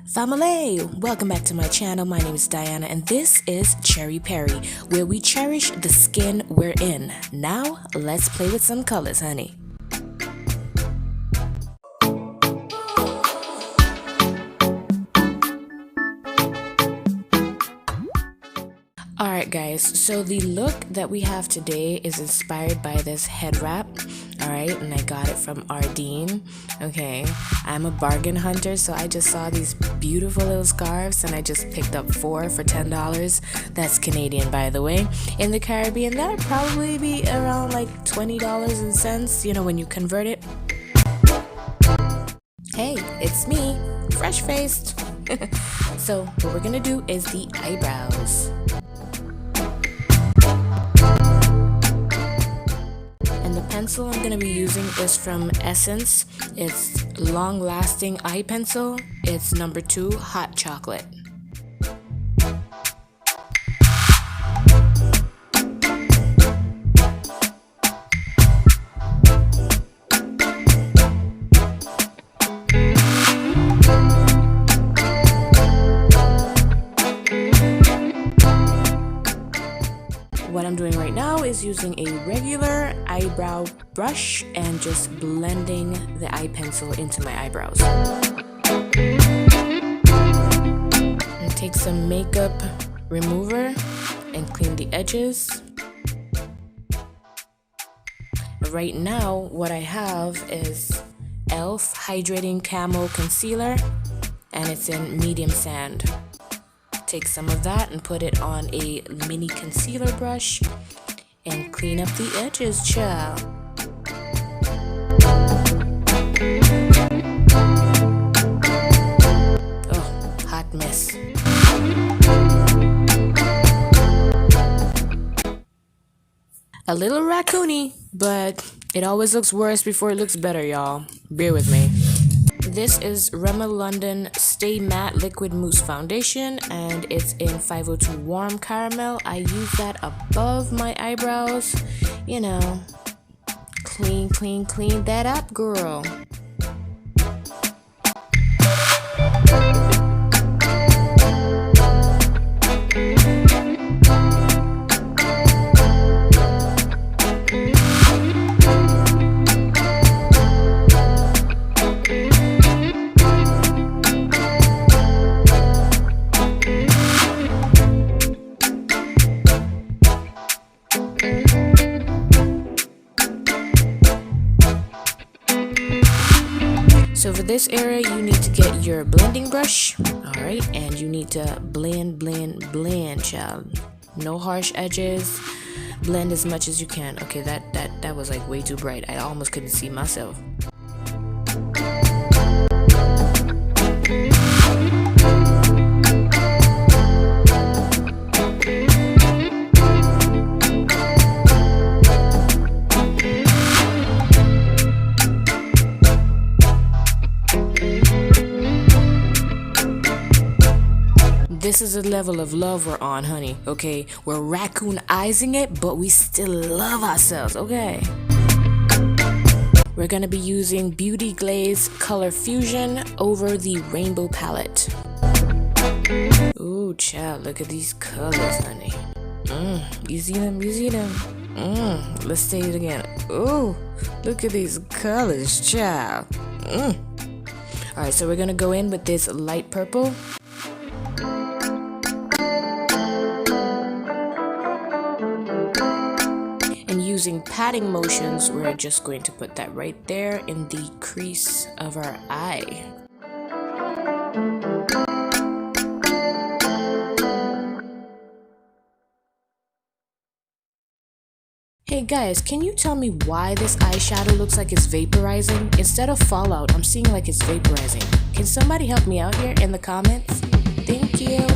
Famalaaay! Welcome back to my channel. My name is Diana and this is Cherry Perry, where we cherish the skin we're in. Now, let's play with some colors, honey. Alright guys, so the look that we have today is inspired by this head wrap. Alright, and I got it from Ardeen. Okay, I'm a bargain hunter, so I just saw these beautiful little scarves and I just picked up 4 for $10. That's Canadian, by the way. In the Caribbean, that would probably be around like $20 and cents, you know, when you convert it. Hey, it's me, fresh-faced. So what we're gonna do is the eyebrows. The pencil I'm going to be using is from Essence. It's long lasting eye pencil. It's number 2 hot chocolate. What I'm doing right now is using a regular eyebrow brush and just blending the eye pencil into my eyebrows. And take some makeup remover and clean the edges. Right now, what I have is e.l.f. Hydrating Camo Concealer, and it's in medium sand. Take some of that and put it on a mini concealer brush and clean up the edges, child. Oh, hot mess. A little raccoony, but it always looks worse before it looks better, y'all. Bear with me. This is Rimmel London Stay Matte Liquid Mousse Foundation, and it's in 502 Warm Caramel. I use that above my eyebrows. You know, clean that up, girl. So for this area, you need to get your blending brush, alright, and you need to blend, child. No harsh edges, blend as much as you can. Okay, that was like way too bright. I almost couldn't see myself. This is the level of love we're on, honey, okay? We're raccoonizing it, but we still love ourselves, okay? We're gonna be using Beauty Glaze Color Fusion over the Rainbow Palette. Ooh, child, look at these colors, honey. You see them? You see them? Let's say it again. Ooh, look at these colors, child. Alright, so we're gonna go in with this light purple. Using patting motions, we're just going to put that right there in the crease of our eye. Hey guys, can you tell me why this eyeshadow looks like it's vaporizing? Instead of fallout, I'm seeing like it's vaporizing. Can somebody help me out here in the comments? Thank you.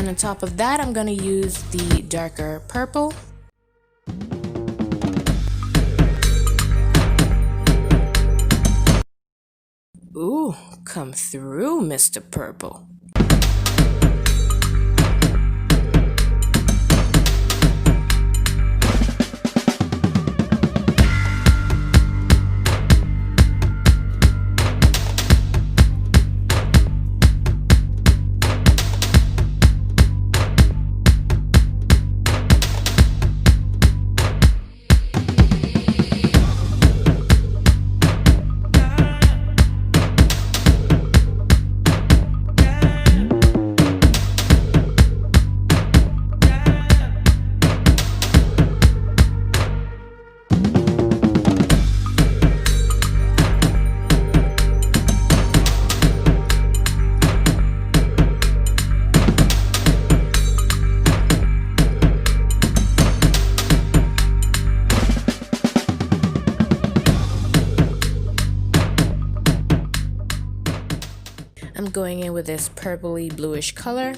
On top of that, I'm gonna use the darker purple. Ooh, come through, Mr. Purple. going in with this purpley bluish color.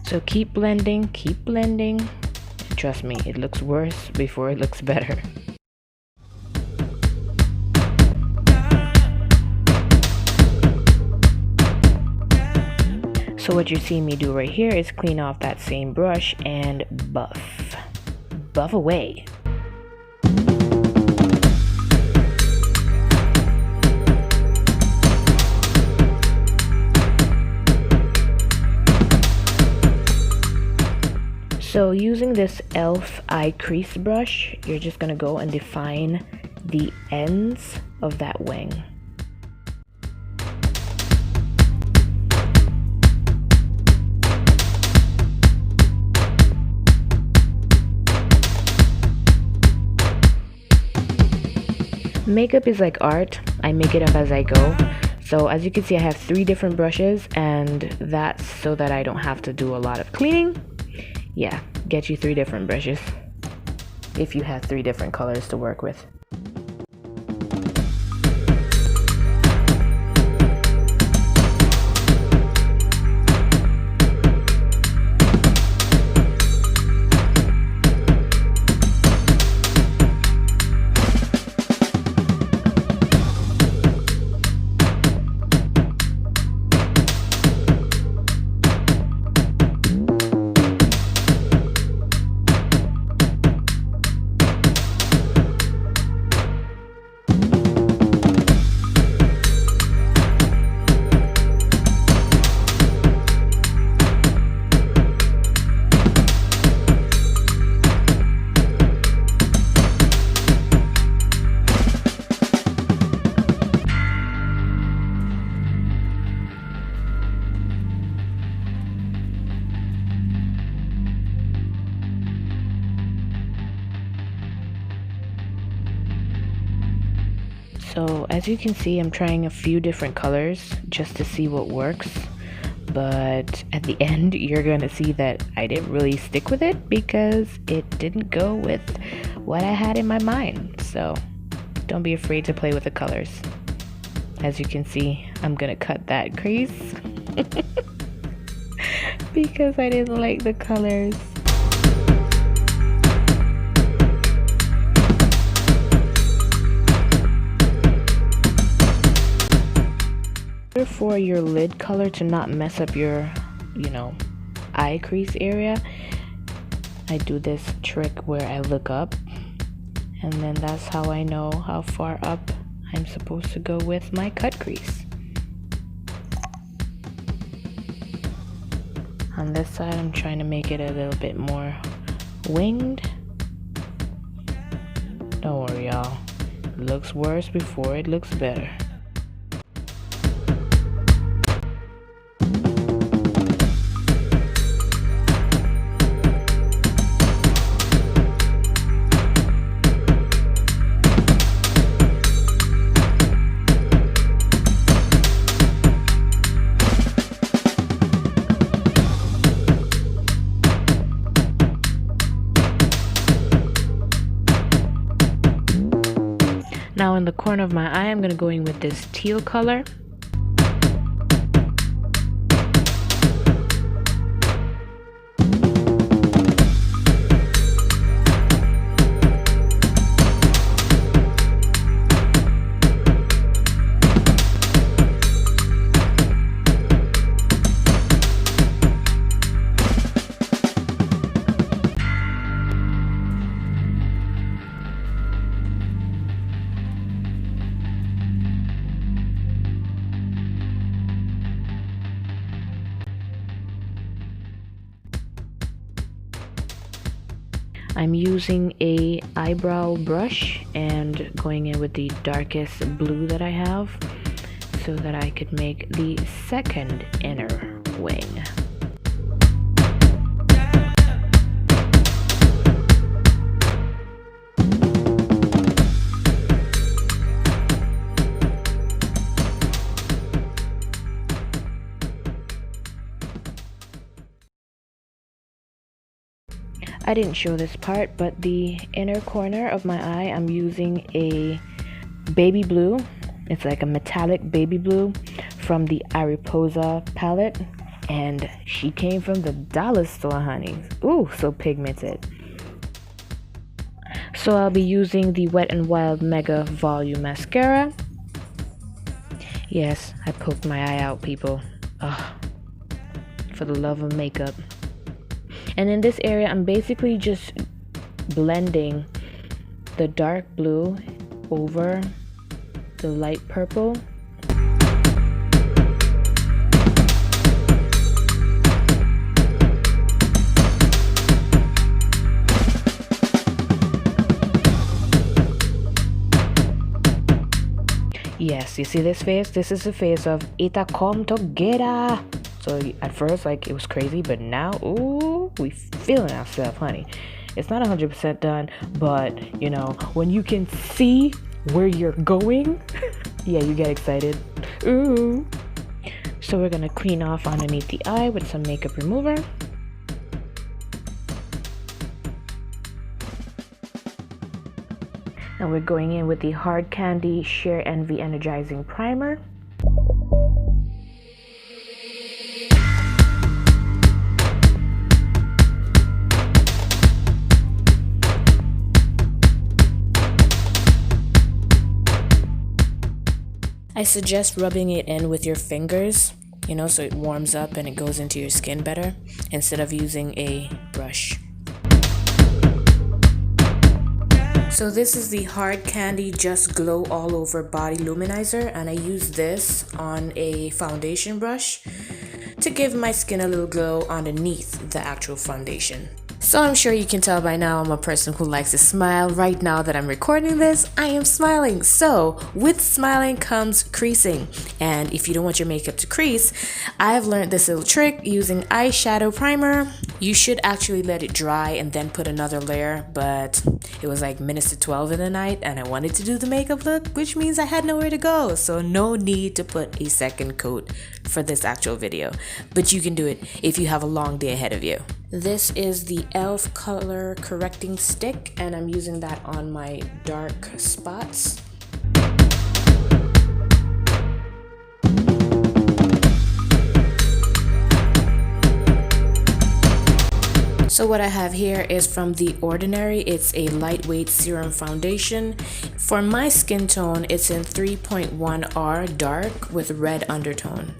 So keep blending, keep blending. Trust me, it looks worse before it looks better. So what you see me do right here is clean off that same brush and buff. Buff away. So using this e.l.f. eye crease brush, you're just gonna go and define the ends of that wing. Makeup is like art. I make it up as I go. So as you can see, I have 3 different brushes, and that's so that I don't have to do a lot of cleaning. Yeah, get you 3 different brushes if you have 3 different colors to work with. So as you can see, I'm trying a few different colors just to see what works, but at the end you're going to see that I didn't really stick with it because it didn't go with what I had in my mind. So don't be afraid to play with the colors. As you can see, I'm going to cut that crease because I didn't like the colors. For your lid color to not mess up your, eye crease area, I do this trick where I look up, and then that's how I know how far up I'm supposed to go with my cut crease. On this side, I'm trying to make it a little bit more winged. Don't worry, y'all. It looks worse before it looks better. Now in the corner of my eye, I'm going to go in with this teal color. I'm using a eyebrow brush and going in with the darkest blue that I have so that I could make the second inner wing. I didn't show this part, but the inner corner of my eye, I'm using a baby blue. It's like a metallic baby blue from the Mariposa palette, and she came from the dollar store, honey. Ooh, so pigmented. So I'll be using the Wet n Wild Mega Volume Mascara. Yes, I poked my eye out, people. Ugh, for the love of makeup. And in this area, I'm basically just blending the dark blue over the light purple. Yes, you see this face? This is the face of Ita come together. So at first, like, it was crazy, but now, ooh, we feeling ourselves, honey. It's not 100% done, but, you know, when you can see where you're going, yeah, you get excited. Ooh. So we're gonna clean off underneath the eye with some makeup remover. Now we're going in with the Hard Candy Sheer Envy Energizing Primer. I suggest rubbing it in with your fingers, you know, so it warms up and it goes into your skin better instead of using a brush. So this is the Hard Candy Just Glow All Over Body Luminizer, and I use this on a foundation brush to give my skin a little glow underneath the actual foundation. So I'm sure you can tell by now I'm a person who likes to smile. Right now that I'm recording this, I am smiling. So with smiling comes creasing. And if you don't want your makeup to crease, I have learned this little trick using eyeshadow primer. You should actually let it dry and then put another layer, but it was like minutes to 12 in the night and I wanted to do the makeup look, which means I had nowhere to go. So no need to put a second coat for this actual video, but you can do it if you have a long day ahead of you. This is the e.l.f. color correcting stick, and I'm using that on my dark spots. So what I have here is from The Ordinary. It's a lightweight serum foundation. For my skin tone, it's in 3.1R dark with red undertone.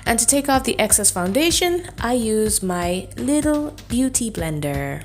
And to take off the excess foundation, I use my little beauty blender.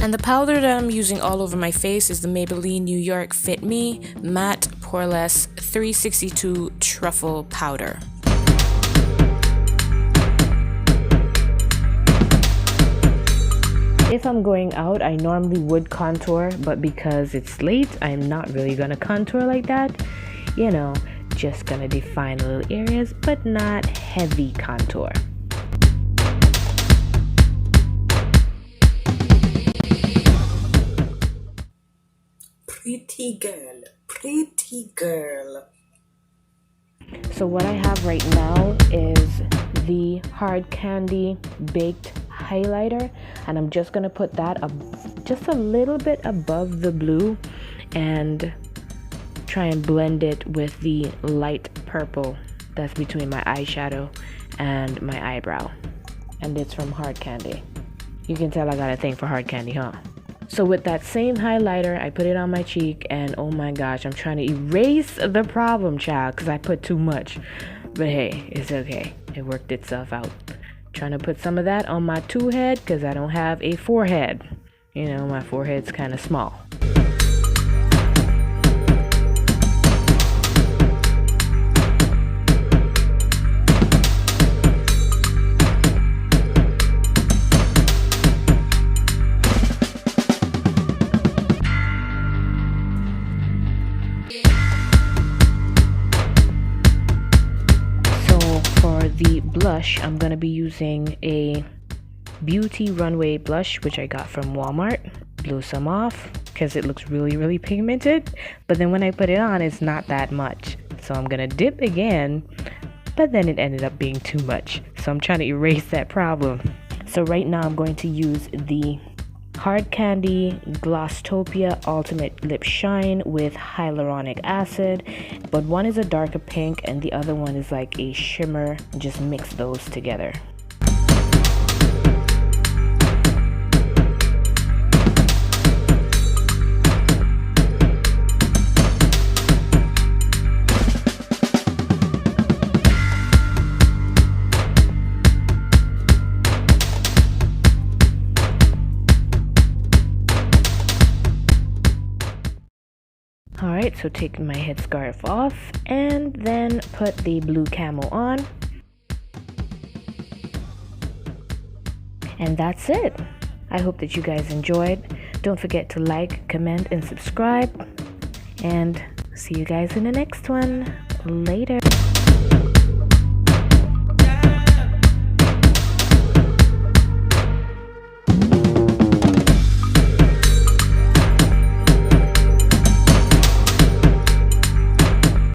And the powder that I'm using all over my face is the Maybelline New York Fit Me Matte Poreless 362 Truffle Powder. If I'm going out, I normally would contour, but because it's late, I'm not really gonna contour like that. You know, just gonna define little areas, but not heavy contour. Pretty girl, pretty girl. So what I have right now is the Hard Candy Baked Highlighter, and I'm just gonna put that up just a little bit above the blue and try and blend it with the light purple that's between my eyeshadow and my eyebrow. And it's from Hard Candy. You can tell I got a thing for Hard Candy, huh? So with that same highlighter, I put it on my cheek, and oh my gosh, I'm trying to erase the problem, child, because I put too much. But hey, it's okay. It worked itself out. Trying to put some of that on my two head because I don't have a forehead. You know, my forehead's kind of small. The blush, I'm gonna be using a Beauty Runway blush, which I got from Walmart. Blew some off because it looks really pigmented, but then when I put it on, it's not that much. So I'm gonna dip again, but then it ended up being too much. So I'm trying to erase that problem. So right now I'm going to use the Hard CANDY-Glosstopia Ultimate Lip Shine with hyaluronic acid, but one is a darker pink and the other one is like a shimmer. Just mix those together. Alright, so take my headscarf off and then put the blue camo on. And that's it. I hope that you guys enjoyed. Don't forget to like, comment, and subscribe. And see you guys in the next one. Later.